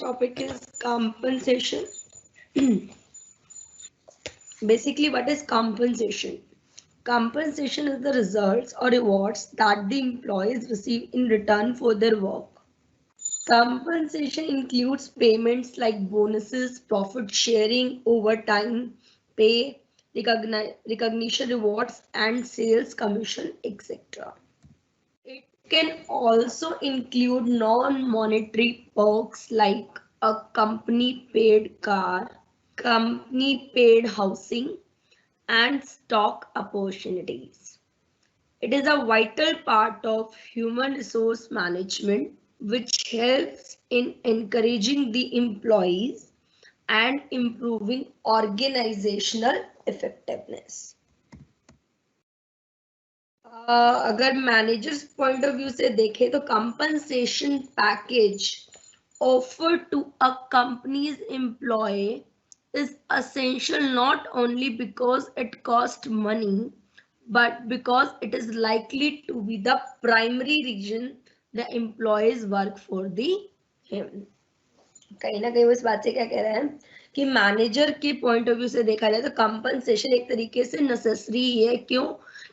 topic is compensation. Basically, what is compensation? Compensation is the results or rewards that the employees receive in return for their work. Compensation includes payments like bonuses, profit sharing, overtime, pay, recognition rewards, and sales commission, etc. It can also include non-monetary perks like a company paid car, company paid housing, and stock opportunities. It is a vital part of human resource management which helps in encouraging the employees and improving organizational effectiveness. अगर managers point of view से देखें तो compensation package offered to a company's employee is essential not only because it costs money but because it is likely to be the primary reason the employees work for the him. कहीं ना कहीं वो इस बात से क्या कह रहे हैं कि मैनेजर के पॉइंट ऑफ व्यू से देखा जाए तो कंपनसेशन एक तरीके से नेसेसरी ही है. क्यों?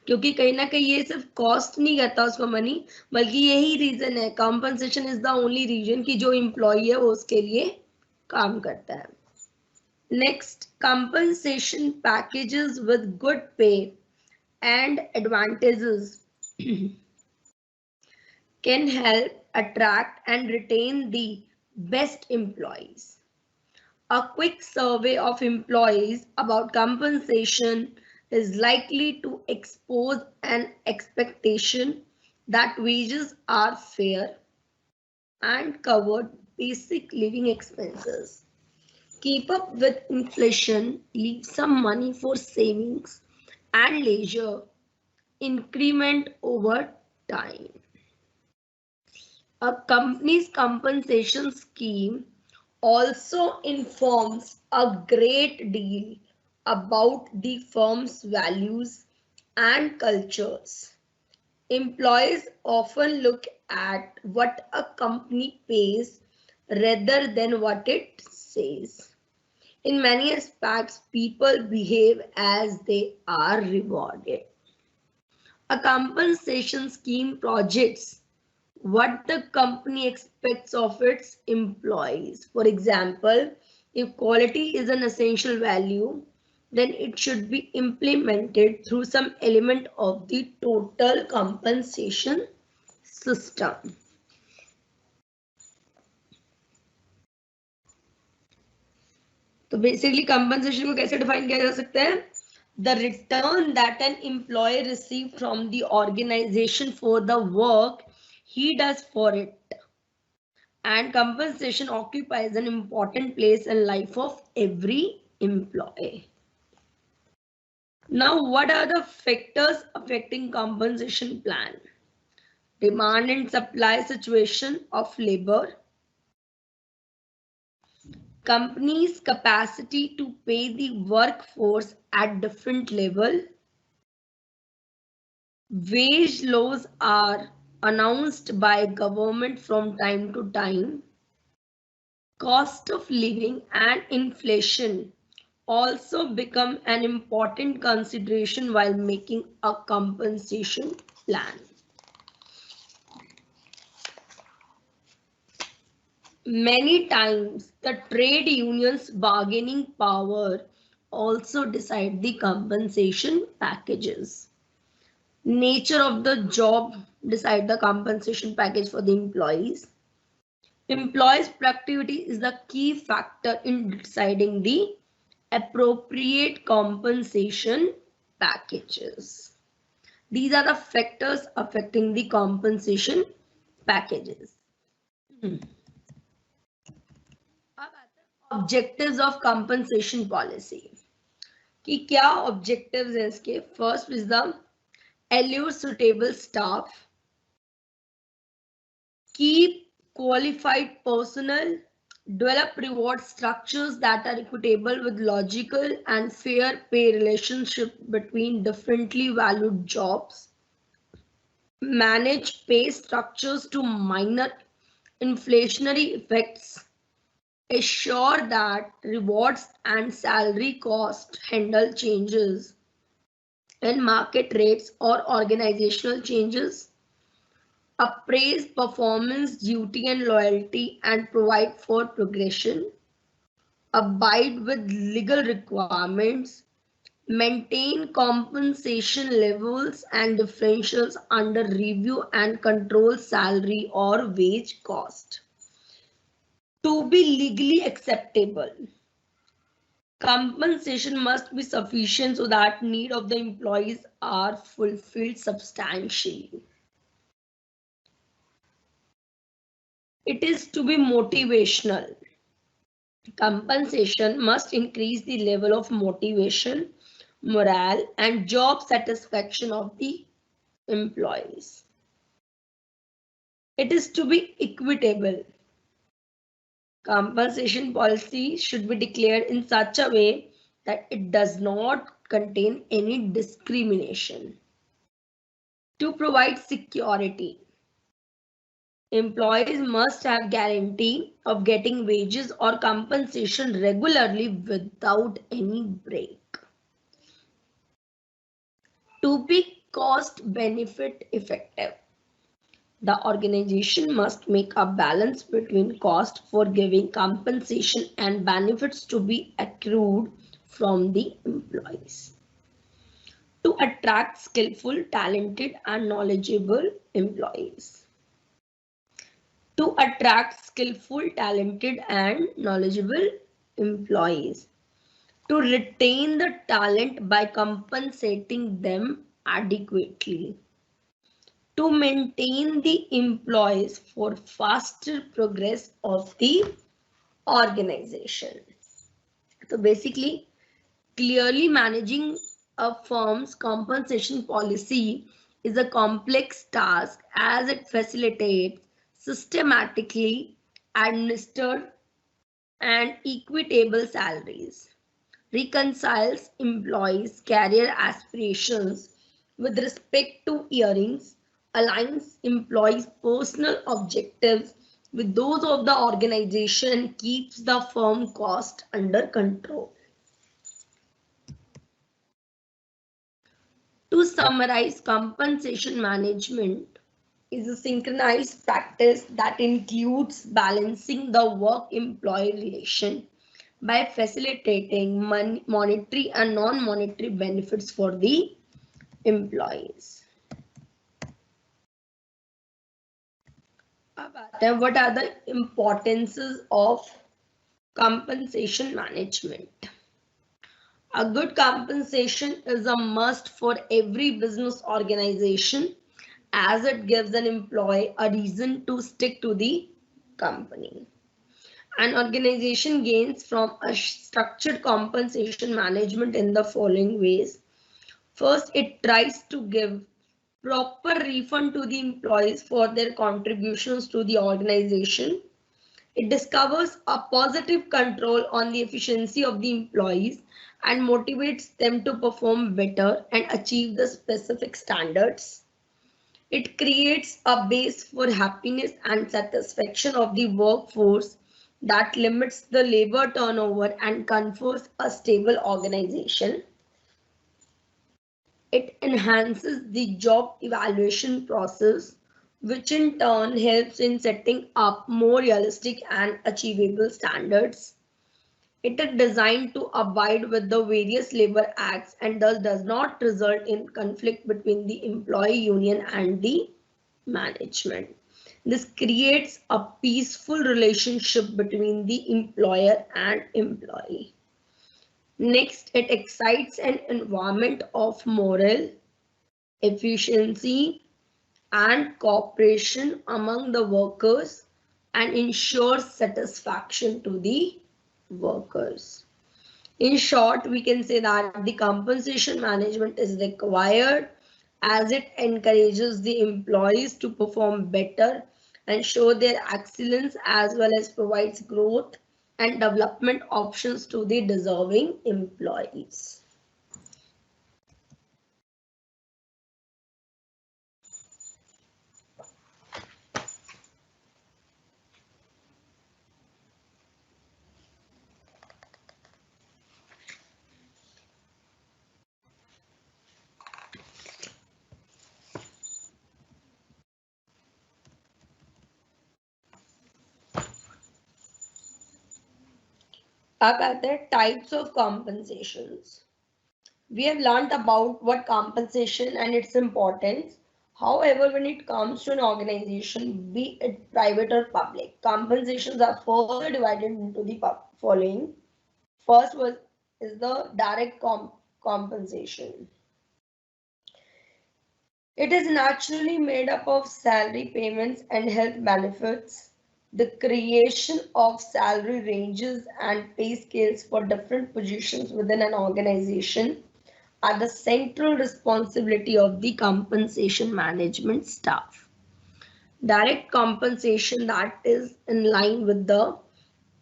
क्योंकि कहीं ना कहीं ये सिर्फ कॉस्ट नहीं करता उसको मनी, बल्कि यही रीजन है. Compensation is the only reason कि जो एम्प्लॉय है वो उसके लिए काम करता है. Next, compensation packages with good pay and advantages can help attract and retain the best employees. A quick survey of employees about compensation is likely to expose an expectation that wages are fair and cover basic living expenses, keep up with inflation, leave some money for savings and leisure, increment over time. A company's compensation scheme also informs a great deal about the firm's values and cultures. Employees often look at what a company pays rather than what it says. In many aspects, people behave as they are rewarded. A compensation scheme projects what the company expects of its employees. For example, if quality is an essential value, then it should be implemented through some element of the total compensation system. तो basically compensation को कैसे define किया जा सकता है? The return that an employee received from the organization for the work he does for it. And compensation occupies an important place in life of every employee. Now, what are the factors affecting compensation plan? Demand and supply situation of labor, company's capacity to pay the workforce at different level, wage laws are announced by government from time to time, cost of living and inflation also become an important consideration while making a compensation plan. Many times, the trade union's bargaining power also decide the compensation packages. Nature of the job decide the compensation package for the employees. Employees' productivity is the key factor in deciding the appropriate compensation packages. These are the factors affecting the compensation packages. Objectives of compensation policy. कि क्या objectives हैं इसके? First is the allure suitable staff, keep qualified personnel, develop reward structures that are equitable with logical and fair pay relationship between differently valued jobs, manage pay structures to minor inflationary effects, Assure that rewards and salary cost handle changes in market rates or organizational changes, appraise performance, duty and loyalty, and provide for progression, abide with legal requirements, maintain compensation levels and differentials under review and control salary or wage cost. To be legally acceptable, compensation must be sufficient so that need of the employees are fulfilled substantially. It is to be motivational. Compensation must increase the level of motivation, morale, and job satisfaction of the employees. It is to be equitable. Compensation policy should be declared in such a way that it does not contain any discrimination. To provide security, employees must have guarantee of getting wages or compensation regularly without any break. To be cost benefit effective, the organization must make a balance between cost for giving compensation and benefits to be accrued from the employees. To attract skillful, talented, and knowledgeable employees. To attract skillful, talented, and knowledgeable employees. To retain the talent by compensating them adequately. To maintain the employees for faster progress of the organization. So basically, clearly managing a firm's compensation policy is a complex task as it facilitates systematically administered and equitable salaries, reconciles employees' career aspirations with respect to earnings, aligns employees' personal objectives with those of the organization, and keeps the firm cost under control. To summarize, compensation management is a synchronized practice that includes balancing the work-employee relation by facilitating monetary and non-monetary benefits for the employees. What are the importances of compensation management? A good compensation is a must for every business organization as it gives an employee a reason to stick to the company. An organization gains from a structured compensation management in the following ways. First, it tries to give proper refund to the employees for their contributions to the organization. It discovers a positive control on the efficiency of the employees and motivates them to perform better and achieve the specific standards. It creates a base for happiness and satisfaction of the workforce that limits the labor turnover and confers a stable organization. It enhances the job evaluation process, which in turn helps in setting up more realistic and achievable standards. It is designed to abide with the various labor acts and thus does not result in conflict between the employee union and the management. This creates a peaceful relationship between the employer and employee. Next, it excites an environment of morale, efficiency, and cooperation among the workers and ensures satisfaction to the workers. In short, we can say that the compensation management is required as it encourages the employees to perform better and show their excellence as well as provides growth and development options to the deserving employees. अब आते हैं types of compensations. We have learned about what compensation and its importance. However, when it comes to an organization, be it private or public, compensations are further divided into the following. First is the direct compensation. It is naturally made up of salary payments and health benefits. The creation of salary ranges and pay scales for different positions within an organization are the central responsibility of the compensation management staff. Direct compensation that is in line with the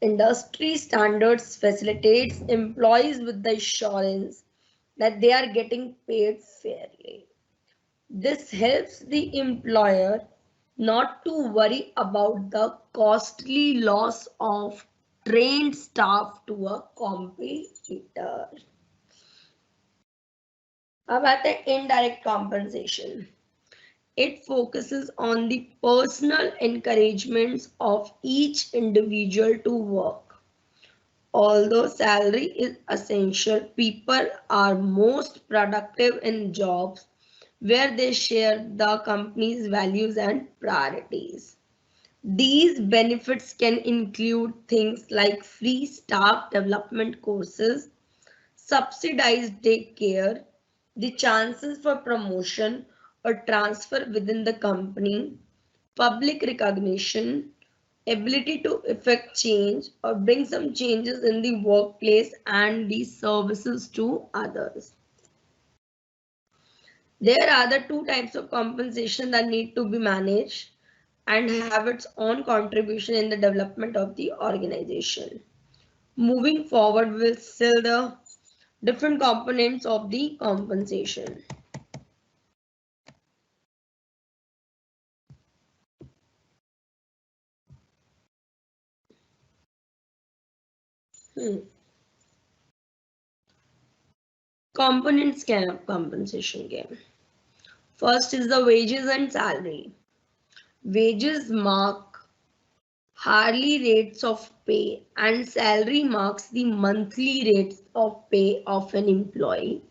industry standards facilitates employees with the assurance that they are getting paid fairly. This helps the employer not to worry about the costly loss of trained staff to a competitor. About the indirect compensation. It focuses on the personal encouragements of each individual to work. Although salary is essential, people are most productive in jobs where they share the company's values and priorities. These benefits can include things like free staff development courses, subsidized daycare, the chances for promotion or transfer within the company, public recognition, ability to effect change or bring some changes in the workplace and the services to others. There are the two types of compensation that need to be managed and have its own contribution in the development of the organization. Moving forward, we'll see the different components of the compensation. Components can have compensation game. First is the wages and salary. Wages mark hourly rates of pay and salary marks the monthly rates of pay of an employee.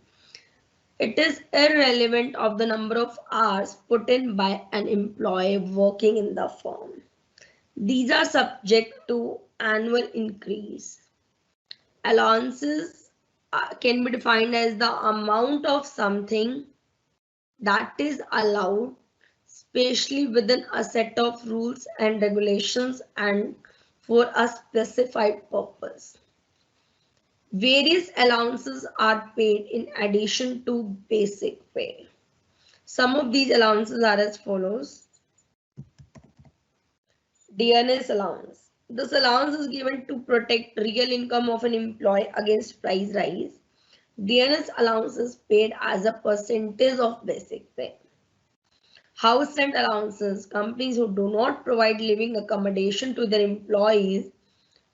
It is irrelevant of the number of hours put in by an employee working in the firm. These are subject to annual increase. Allowances can be defined as the amount of something that is allowed, especially within a set of rules and regulations and for a specified purpose. Various allowances are paid in addition to basic pay. Some of these allowances are as follows. Dearness allowance. This allowance is given to protect real income of an employee against price rise. Dearness allowance is paid as a percentage of basic pay. House rent allowances. Companies who do not provide living accommodation to their employees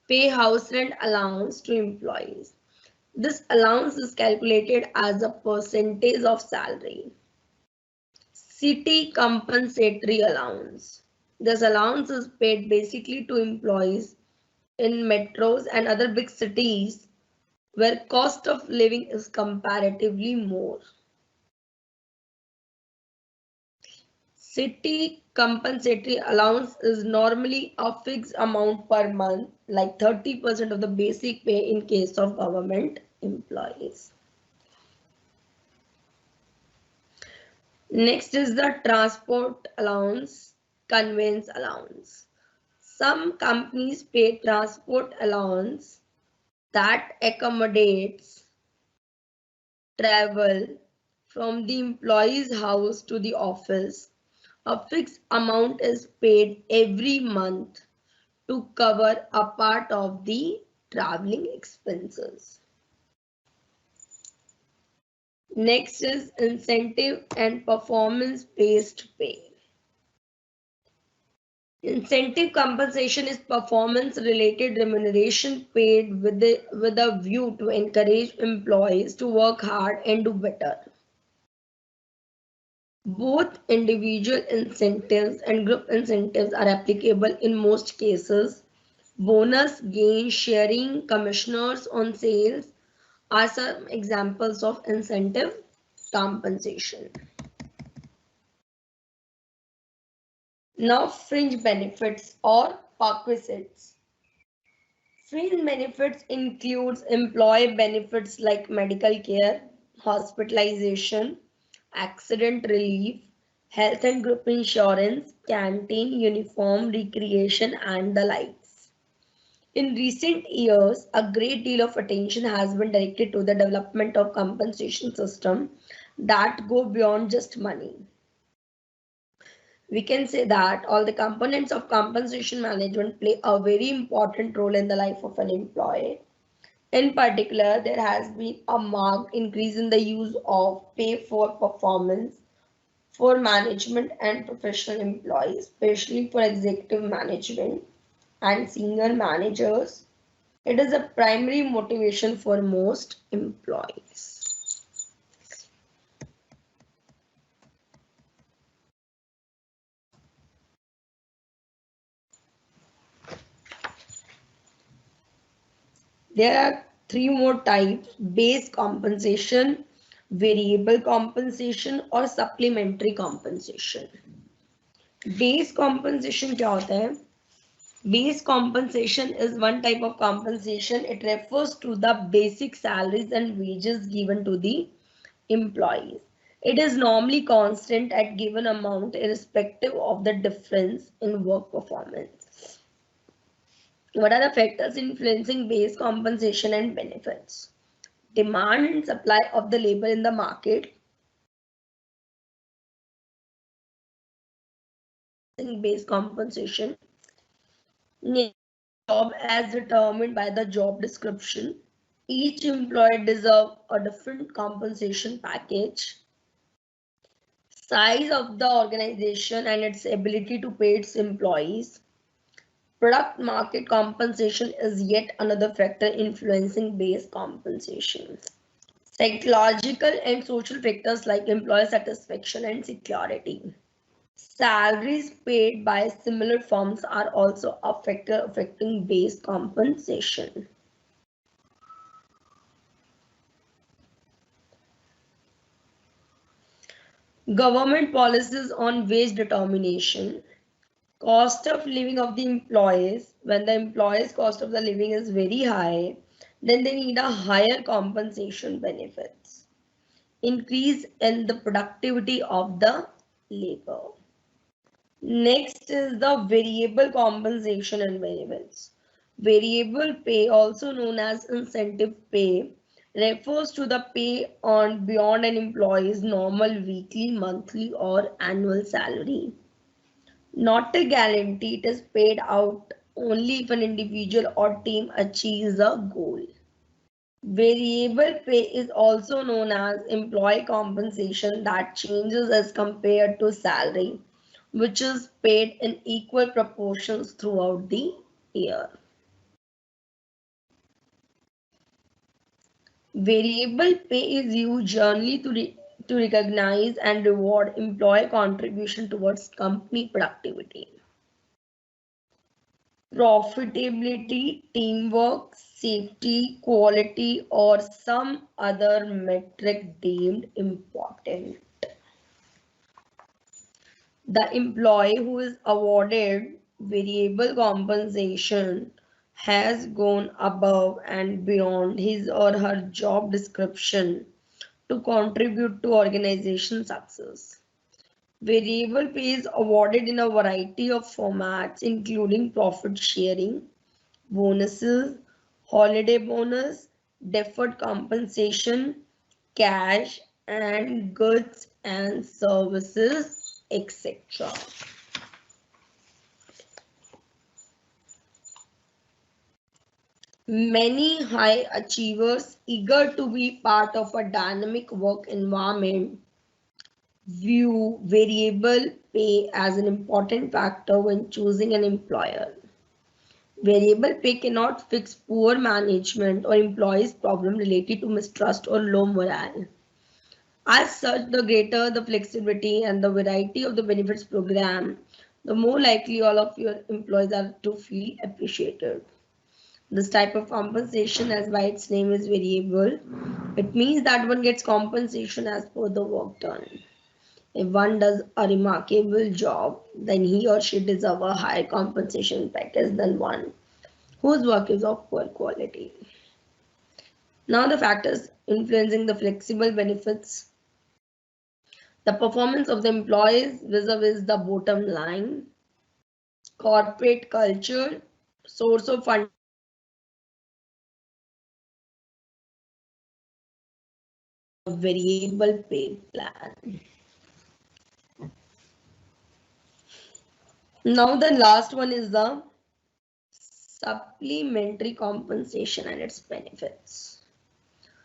pay house rent allowance to employees. This allowance is calculated as a percentage of salary. City compensatory allowance. This allowance is paid basically to employees in metros and other big cities where cost of living is comparatively more. City compensatory allowance is normally a fixed amount per month, like 30% of the basic pay in case of government employees. Next is the transport allowance, conveyance allowance. Some companies pay transport allowance that accommodates travel from the employee's house to the office. A fixed amount is paid every month to cover a part of the traveling expenses. Next is incentive and performance-based pay. Incentive compensation is performance-related remuneration paid with a view to encourage employees to work hard and do better. Both individual incentives and group incentives are applicable in most cases. Bonus, gain sharing, commissioners on sales are some examples of incentive compensation. Now, fringe benefits or perquisites. Fringe benefits includes employee benefits like medical care, hospitalization, accident relief, health and group insurance, canteen, uniform, recreation, and the likes. In recent years, a great deal of attention has been directed to the development of compensation system that go beyond just money. We can say that all the components of compensation management play a very important role in the life of an employee. In particular, there has been a marked increase in the use of pay for performance for management and professional employees, especially for executive management and senior managers. It is a primary motivation for most employees. There are three more types: base compensation, variable compensation और supplementary compensation. Base compensation क्या होता है? Base compensation is one type of compensation. It refers to the basic salaries and wages given to the employees. It is normally constant at given amount irrespective of the difference in work performance. What are the factors influencing base compensation and benefits? Demand and supply of the labor in the market. Base compensation. Job as determined by the job description. Each employee deserves a different compensation package. Size of the organization and its ability to pay its employees. Product market compensation is yet another factor influencing base compensation. Psychological and social factors like employee satisfaction and security. Salaries paid by similar firms are also a factor affecting base compensation. Government policies on wage determination. Cost of living of the employees. When the employees' cost of the living is very high, then they need a higher compensation benefits. Increase in the productivity of the labor. Next is the variable compensation and benefits. Variable pay, also known as incentive pay, refers to the pay on beyond an employee's normal weekly, monthly, or annual salary. Not a guarantee, it is paid out only if an individual or team achieves a goal. Variable pay is also known as employee compensation that changes as compared to salary, which is paid in equal proportions throughout the year. Variable pay is used generally to recognize and reward employee contribution towards company productivity. Profitability, teamwork, safety, quality, or some other metric deemed important. The employee who is awarded variable compensation has gone above and beyond his or her job description to contribute to organization success. Variable pay is awarded in a variety of formats, including profit sharing, bonuses, holiday bonus, deferred compensation, cash, and goods and services, etc. Many high achievers eager to be part of a dynamic work environment view variable pay as an important factor when choosing an employer. Variable pay cannot fix poor management or employees' problem related to mistrust or low morale. As such, the greater the flexibility and the variety of the benefits program, the more likely all of your employees are to feel appreciated. This type of compensation, as by its name, is variable. It means that one gets compensation as per the work done. If one does a remarkable job, then he or she deserves a higher compensation package than one whose work is of poor quality. Now the factors influencing the flexible benefits. The performance of the employees vis-a-vis the bottom line, corporate culture, source of funding, variable pay plan. Now the last one is the supplementary compensation and its benefits.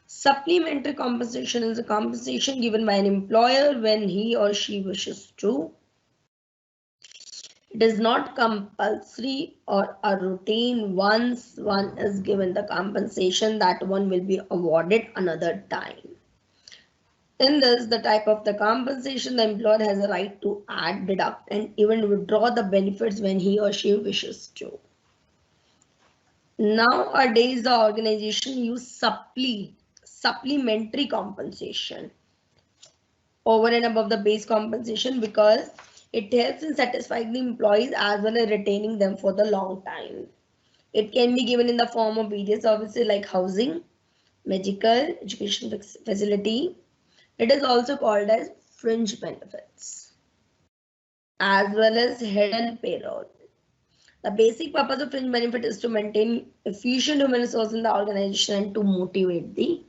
Supplementary compensation is a compensation given by an employer when he or she wishes to. It is not compulsory or a routine. Once one is given the compensation, that one will be awarded another time. In this, the type of the compensation, the employer has a right to add, deduct, and even withdraw the benefits when he or she wishes to. Nowadays, the organization use supplementary compensation over and above the base compensation because it helps in satisfying the employees as well as retaining them for the long time. It can be given in the form of various services like housing, medical, education facility. It is also called as fringe benefits, as well as hidden payroll. The basic purpose of fringe benefit is to maintain efficient human resources in the organization and to motivate the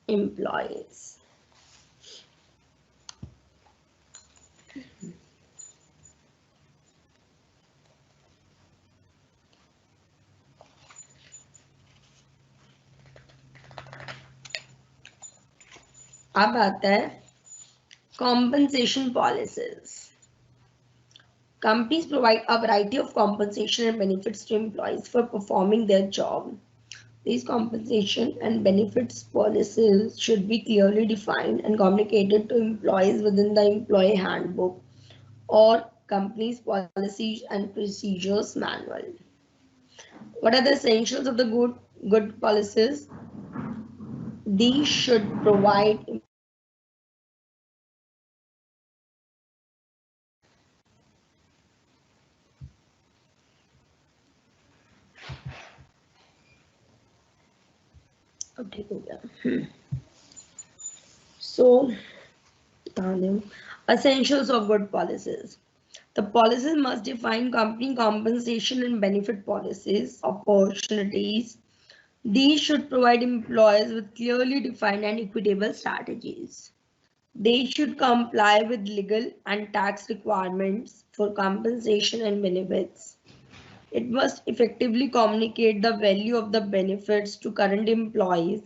employees. अब आता है compensation policies. Companies provide a variety of compensation and benefits to employees for performing their job. These compensation and benefits policies should be clearly defined and communicated to employees within the employee handbook or company's policies and procedures manual. What are the essentials of the good policies? These should provide So, essentials of good policies. The policies must define company compensation and benefit policies, opportunities. These should provide employers with clearly defined and equitable strategies. They should comply with legal and tax requirements for compensation and benefits. It must effectively communicate the value of the benefits to current employees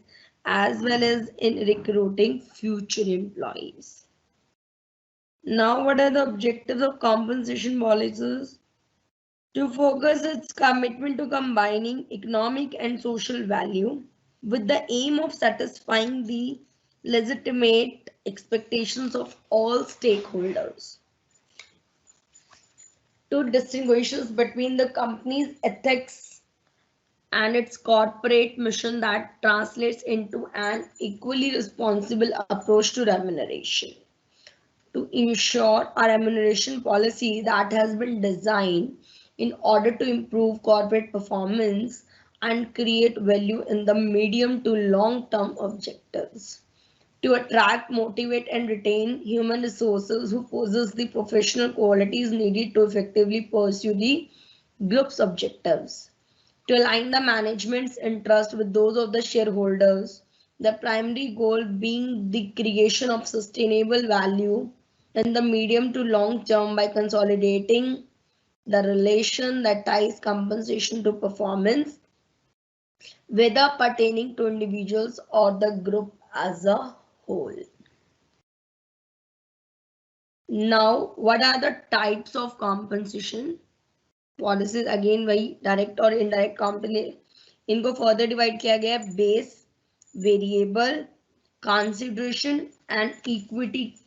as well as in recruiting future employees. Now, what are the objectives of compensation policies? To focus its commitment to combining economic and social value with the aim of satisfying the legitimate expectations of all stakeholders. To distinguish between the company's ethics and its corporate mission that translates into an equally responsible approach to remuneration. To ensure a remuneration policy that has been designed in order to improve corporate performance and create value in the medium to long-term objectives. To attract, motivate, and retain human resources who possess the professional qualities needed to effectively pursue the group's objectives. To align the management's interest with those of the shareholders, the primary goal being the creation of sustainable value in the medium to long term by consolidating the relation that ties compensation to performance, whether pertaining to individuals or the group as a whole. Now, what are the types of compensation policies? Again, वही direct और indirect compensation. इनको further divide किया गया है base, variable, consideration and equity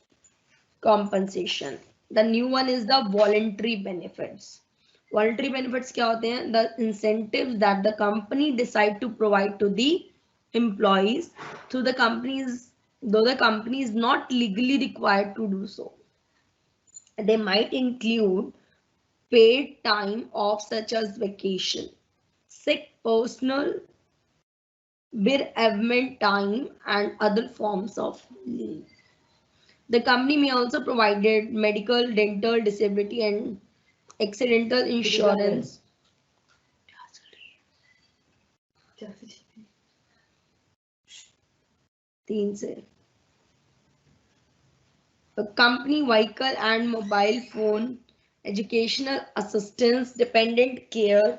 compensation. The new one is the voluntary benefits. Voluntary benefits क्या होते हैं? The incentives that the company decide to provide to the employees through the companies, though the company is not legally required to do so. They might include paid time off such as vacation, sick personal bereavement time, and other forms of leave. The company may also provide medical, dental, disability, and accidental insurance. A company vehicle and mobile phone, educational assistance, dependent care,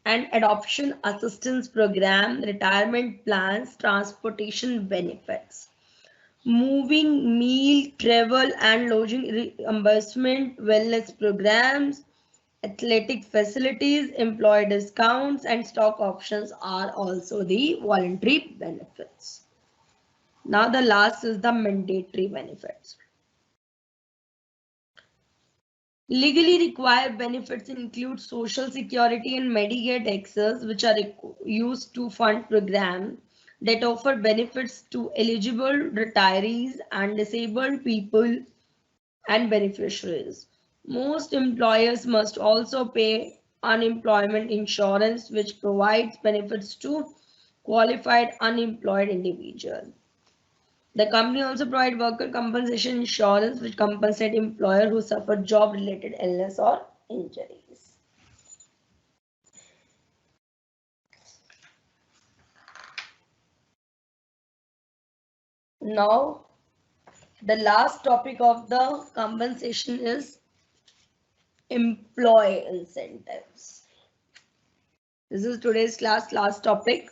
and adoption assistance program, retirement plans, transportation benefits, moving, meal, travel, and lodging reimbursement, wellness programs, athletic facilities, employee discounts, and stock options are also the voluntary benefits. Now the last is the mandatory benefits. Legally required benefits include Social Security and Medicare taxes, which are used to fund programs that offer benefits to eligible retirees and disabled people and beneficiaries. Most employers must also pay unemployment insurance, which provides benefits to qualified unemployed individuals. The company also provides worker compensation insurance, which compensate employers who suffer job-related illness or injuries. Now, the last topic of the compensation is employee incentives. This is today's class last topic.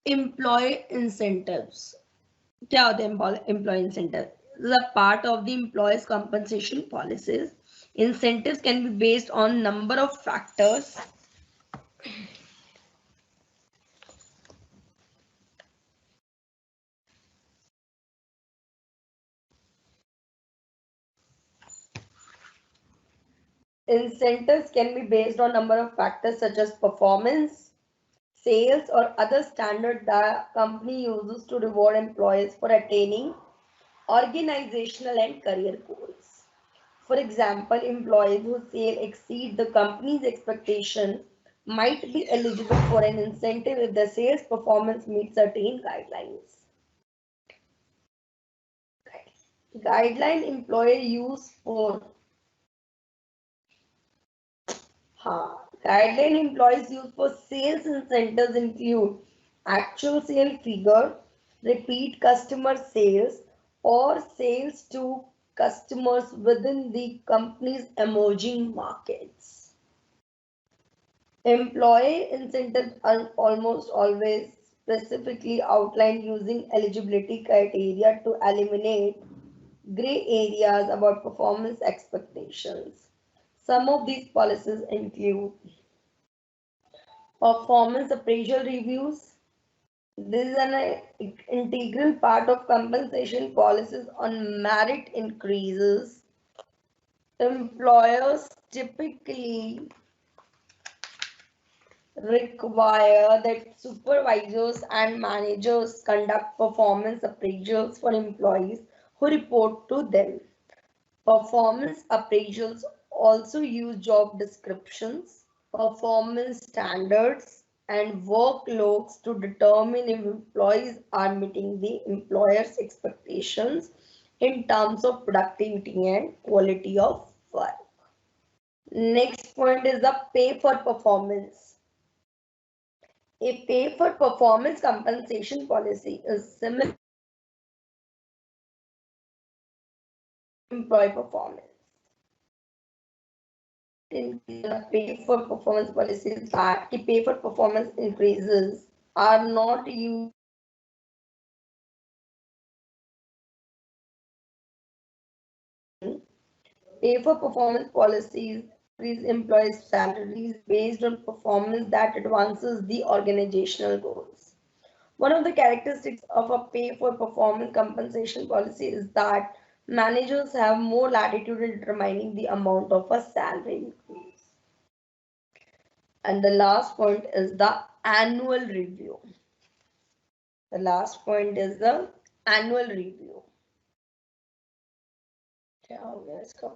Employee incentives. क्या होते हैं employee incentive? This is a part of the employees' compensation policies. Incentives can be based on number of factors. Incentives can be based on number of factors such as performance, sales, or other standards the company uses to reward employees for attaining organizational and career goals. For example, employees whose sales exceed the company's expectation might be eligible for an incentive if the sales performance meets certain guidelines. Guideline employee use for guideline employees use for sales incentives include actual sale figure, repeat customer sales, or sales to customers within the company's emerging markets. Employee incentives are almost always specifically outlined using eligibility criteria to eliminate gray areas about performance expectations. Some of these policies include performance appraisal reviews. This is an integral part of compensation policies on merit increases. Employers typically require that supervisors and managers conduct performance appraisals for employees who report to them. Performance appraisals also use job descriptions, performance standards, and workloads to determine if employees are meeting the employer's expectations in terms of productivity and quality of work. Next point is the pay for performance. A pay for performance compensation policy is similar to employee performance. In pay for performance policies that the pay for performance increases are not used pay for performance policies increase employees' salaries based on performance that advances the organizational goals. One of the characteristics of a pay for performance compensation policy is that managers have more latitude in determining the amount of a salary increase. And the last point is the annual review. The last point is the annual review. क्या हो गया इसका?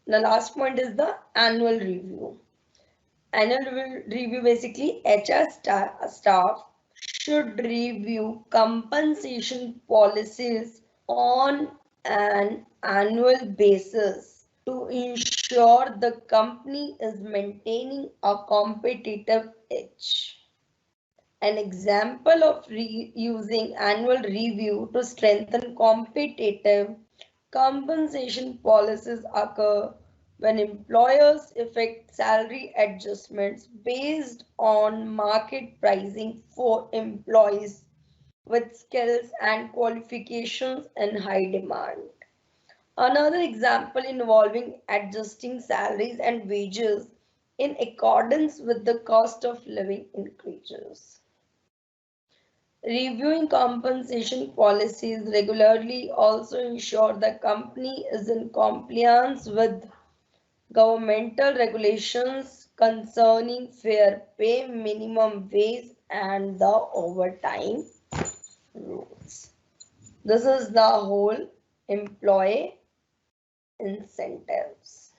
The last point is the annual review. Annual review basically HR staff should review compensation policies on an annual basis to ensure the company is maintaining a competitive edge. An example of using annual review to strengthen competitive compensation policies occur when employers effect salary adjustments based on market pricing for employees with skills and qualifications in high demand. Another example involving adjusting salaries and wages in accordance with the cost of living increases. Reviewing compensation policies regularly also ensure the company is in compliance with governmental regulations concerning fair pay, minimum wage, and the overtime rules. This is the whole employee incentives.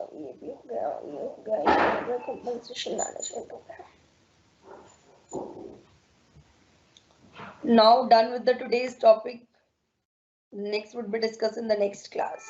So ये भी हो गया, ये हो गया, ये हो गया, compensation management हो गया. Now done with the today's topic. Next would be discussed in the next class.